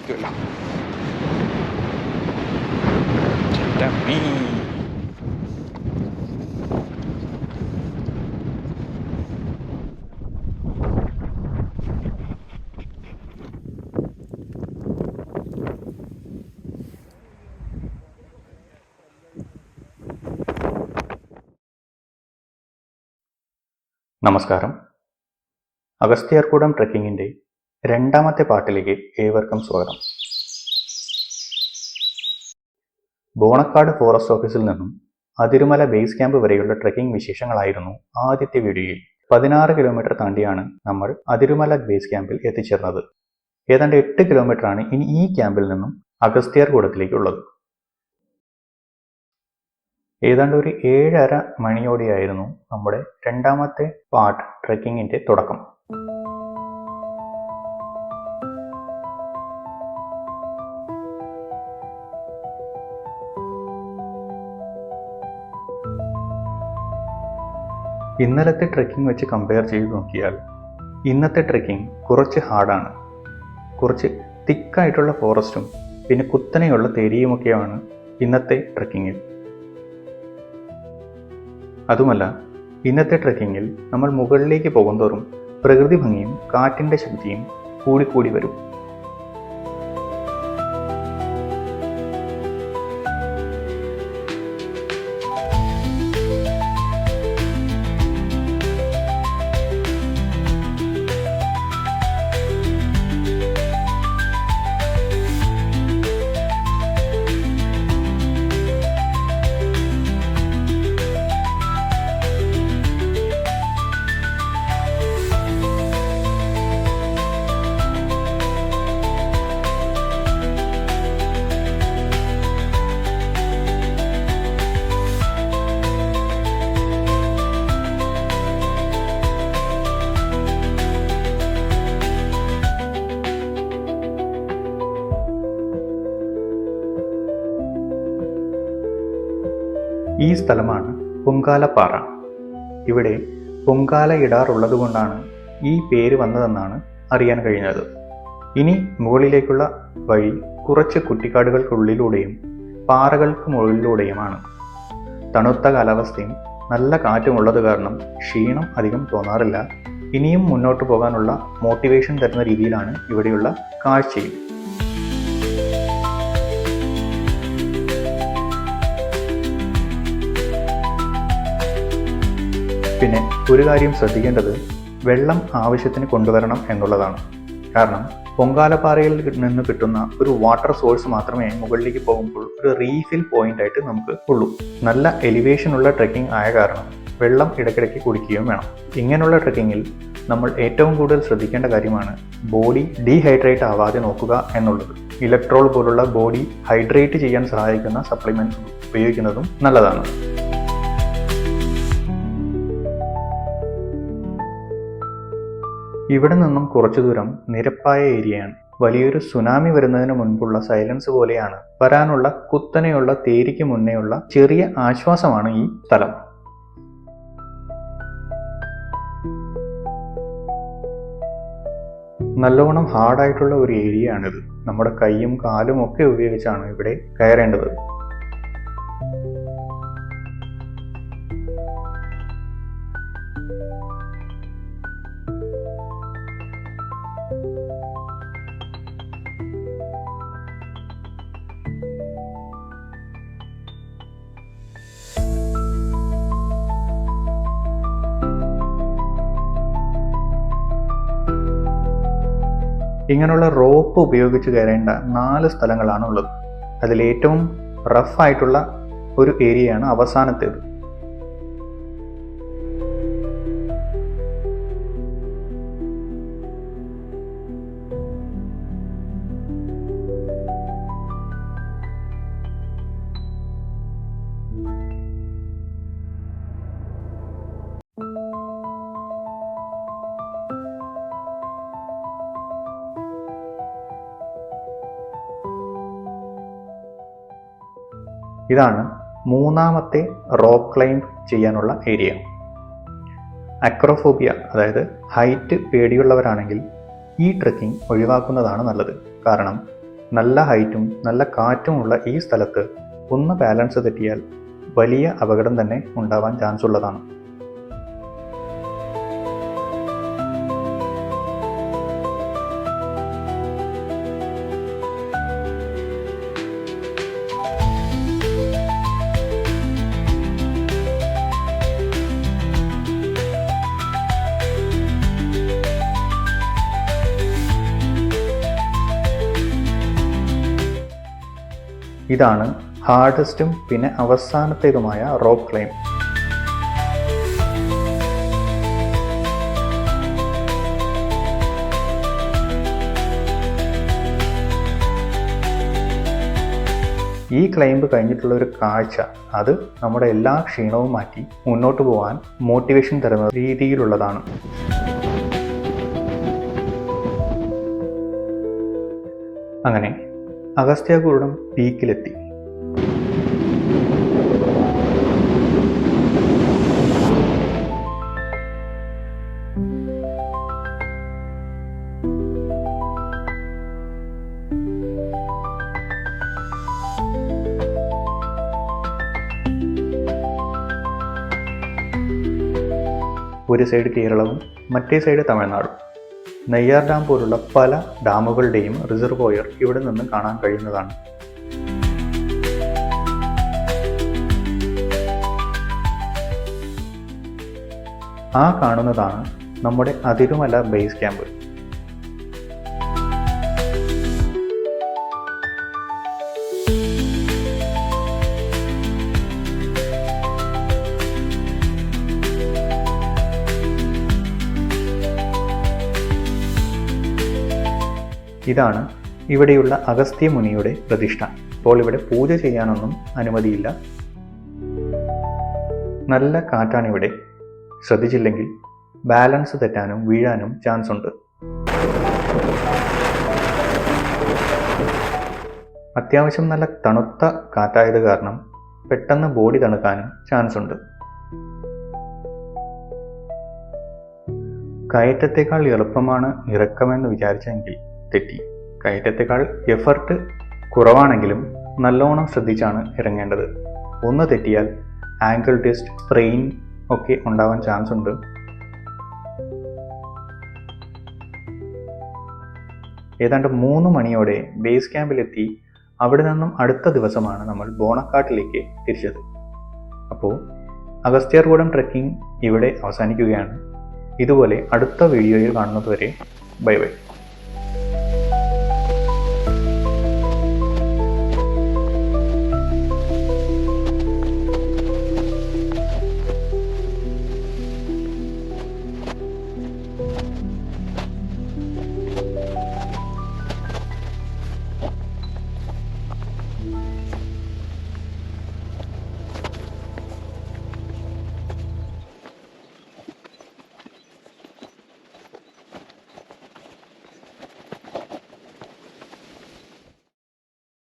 സാധിക്കില്ല. നമസ്കാരം. അഗസ്ത്യാർകൂടം ട്രെക്കിങ്ങിൻ്റെ രണ്ടാമത്തെ പാട്ടിലേക്ക് ഏവർക്കും സ്വാഗതം. ബോണക്കാട് ഫോറസ്റ്റ് ഓഫീസിൽ നിന്നും അതിരുമല ബേസ് ക്യാമ്പ് വരെയുള്ള ട്രെക്കിംഗ് വിശേഷങ്ങളായിരുന്നു ആദ്യത്തെ വീഡിയോയിൽ. 16 കിലോമീറ്റർ താണ്ടിയാണ് നമ്മൾ അതിരുമല ബേസ് ക്യാമ്പിൽ എത്തിച്ചേർന്നത്. ഏതാണ്ട് 8 കിലോമീറ്ററാണ് ഇനി ഈ ക്യാമ്പിൽ നിന്നും അഗസ്ത്യാർകൂടത്തിലേക്കുള്ളത്. ഏതാണ്ട് ഒരു 7:30 മണിയോടെയായിരുന്നു നമ്മുടെ രണ്ടാമത്തെ പാർട്ട് ട്രെക്കിങ്ങിൻ്റെ തുടക്കം. ഇന്നലത്തെ ട്രെക്കിംഗ് വെച്ച് കമ്പയർ ചെയ്ത് നോക്കിയാൽ ഇന്നത്തെ ട്രെക്കിംഗ് കുറച്ച് ഹാർഡാണ്. കുറച്ച് തിക്കായിട്ടുള്ള ഫോറസ്റ്റും പിന്നെ കുത്തനെയുള്ള തെരിയുമൊക്കെയാണ് ഇന്നത്തെ ട്രെക്കിങ്ങിൽ. അതുമല്ല, ഇന്നത്തെ ട്രെക്കിങ്ങിൽ നമ്മൾ മുകളിലേക്ക് പോകുന്തോറും പ്രകൃതി ഭംഗിയും കാറ്റിൻ്റെ ശക്തിയും കൂടിക്കൂടി വരും. ഈ സ്ഥലമാണ് പൊങ്കാലപ്പാറ. ഇവിടെ പൊങ്കാല ഇടാറുള്ളതുകൊണ്ടാണ് ഈ പേര് വന്നതെന്നാണ് അറിയാൻ കഴിഞ്ഞത്. ഇനി മുകളിലേക്കുള്ള വഴി കുറച്ച് കുറ്റിക്കാടുകൾക്കുള്ളിലൂടെയും പാറകൾക്ക് മുകളിലൂടെയുമാണ്. തണുത്ത കാലാവസ്ഥയും നല്ല കാറ്റുമുള്ളത് കാരണം ക്ഷീണം അധികം തോന്നാറില്ല. ഇനിയും മുന്നോട്ട് പോകാനുള്ള മോട്ടിവേഷൻ തരുന്ന രീതിയിലാണ് ഇവിടെയുള്ള കാഴ്ചയും. പിന്നെ ഒരു കാര്യം ശ്രദ്ധിക്കേണ്ടത് വെള്ളം ആവശ്യത്തിന് കൊണ്ടുവരണം എന്നുള്ളതാണ്. കാരണം പൊങ്കാലപ്പാറയിൽ നിന്ന് കിട്ടുന്ന ഒരു വാട്ടർ സോഴ്സ് മാത്രമേ മുകളിലേക്ക് പോകുമ്പോൾ ഒരു റീഫിൽ പോയിന്റ് ആയിട്ട് നമുക്ക് ഉള്ളൂ. നല്ല എലിവേഷനുള്ള ട്രെക്കിംഗ് ആയ കാരണം വെള്ളം ഇടയ്ക്കിടയ്ക്ക് കുടിക്കുകയും വേണം. ഇങ്ങനെയുള്ള ട്രെക്കിങ്ങിൽ നമ്മൾ ഏറ്റവും കൂടുതൽ ശ്രദ്ധിക്കേണ്ട കാര്യമാണ് ബോഡി ഡീഹൈഡ്രേറ്റ് ആവാതെ നോക്കുക എന്നുള്ളത്. ഇലക്ട്രോൾ പോലുള്ള ബോഡി ഹൈഡ്രേറ്റ് ചെയ്യാൻ സഹായിക്കുന്ന സപ്ലിമെന്റ്സ് ഉപയോഗിക്കുന്നതും നല്ലതാണ്. ഇവിടെ നിന്നും കുറച്ചു ദൂരം നിരപ്പായ ഏരിയയാണ്. വലിയൊരു സുനാമി വരുന്നതിന് മുൻപുള്ള സൈലൻസ് പോലെയാണ്. വരാനുള്ള കുത്തനെയുള്ള തേരിക്ക് മുന്നേയുള്ള ചെറിയ ആശ്വാസമാണ് ഈ സ്ഥലം. നല്ലോണം ഹാർഡായിട്ടുള്ള ഒരു ഏരിയ ആണിത്. നമ്മുടെ കൈയും കാലും ഒക്കെ ഉപയോഗിച്ചാണ് ഇവിടെ കയറേണ്ടത്. ഇങ്ങനെയുള്ള റോപ്പ് ഉപയോഗിച്ച് കയറേണ്ട 4 സ്ഥലങ്ങളാണ് ഉള്ളത്. അതിലേറ്റവും റഫായിട്ടുള്ള ഒരു ഏരിയയാണ് അവസാനത്തേത്. ഇതാണ് മൂന്നാമത്തെ റോക്ക് ക്ലൈംബ് ചെയ്യാനുള്ള ഏരിയ. അക്രോഫോബിയ അതായത് ഹൈറ്റ് പേടിയുള്ളവരാണെങ്കിൽ ഈ ട്രെക്കിംഗ് ഒഴിവാക്കുന്നതാണ് നല്ലത്. കാരണം നല്ല ഹൈറ്റും നല്ല കാറ്റുമുള്ള ഈ സ്ഥലത്ത് ഒന്ന് ബാലൻസ് തെറ്റിയാൽ വലിയ അപകടം തന്നെ ഉണ്ടാവാൻ ചാൻസ് ഉള്ളതാണ്. ഇതാണ് ഹാർഡസ്റ്റും പിന്നെ അവസാനത്തേതുമായ റോപ്പ് ക്ലൈംബ്. ഈ ക്ലൈംബ് കഴിഞ്ഞിട്ടുള്ള ഒരു കാഴ്ച അത് നമ്മുടെ എല്ലാ ക്ഷീണവും മാറ്റി മുന്നോട്ട് പോകാൻ മോട്ടിവേഷൻ തരുന്ന രീതിയിലുള്ളതാണ്. അങ്ങനെ അഗസ്ത്യാർകൂടം പീക്കിലെത്തി. ഒരു സൈഡ് കേരളവും മറ്റേ സൈഡ് തമിഴ്നാടും. നെയ്യാർ ഡാം പോലുള്ള പല ഡാമുകളുടെയും റിസർവോയർ ഇവിടെ നിന്ന് കാണാൻ കഴിയുന്നതാണ്. ആ കാണുന്നതാണ് നമ്മുടെ അതിരുമല ബേസ് ക്യാമ്പ്. ഇതാണ് ഇവിടെയുള്ള അഗസ്ത്യ മുനിയുടെ പ്രതിഷ്ഠ. ഇപ്പോൾ ഇവിടെ പൂജ ചെയ്യാനൊന്നും അനുമതിയില്ല. നല്ല കാറ്റാണ് ഇവിടെ. ശ്രദ്ധിച്ചില്ലെങ്കിൽ ബാലൻസ് തെറ്റാനും വീഴാനും ചാൻസ് ഉണ്ട്. അത്യാവശ്യം നല്ല തണുത്ത കാറ്റായത് കാരണം പെട്ടെന്ന് ബോഡി തണുക്കാനും ചാൻസ് ഉണ്ട്. കയറ്റത്തേക്കാൾ എളുപ്പമാണ് ഇറക്കമെന്ന് വിചാരിച്ചെങ്കിൽ തെറ്റി. കയറ്റത്തേക്കാൾ എഫർട്ട് കുറവാണെങ്കിലും നല്ലോണം ശ്രദ്ധിച്ചാണ് ഇറങ്ങേണ്ടത്. ഒന്ന് തെറ്റിയാൽ ആങ്കിൾ ട്വിസ്റ്റ്, സ്പ്രെയിൻ ഒക്കെ ഉണ്ടാവാൻ ചാൻസ് ഉണ്ട്. ഏതാണ്ട് 3 മണിയോടെ ബേസ് ക്യാമ്പിലെത്തി. അവിടെ നിന്നും അടുത്ത ദിവസമാണ് നമ്മൾ ബോണക്കാട്ടിലേക്ക് തിരിച്ചത്. അപ്പോൾ അഗസ്ത്യാർകൂടം ട്രെക്കിംഗ് ഇവിടെ അവസാനിക്കുകയാണ്. ഇതുപോലെ അടുത്ത വീഡിയോയിൽ കാണുന്നതുവരെ ബൈ ബൈ.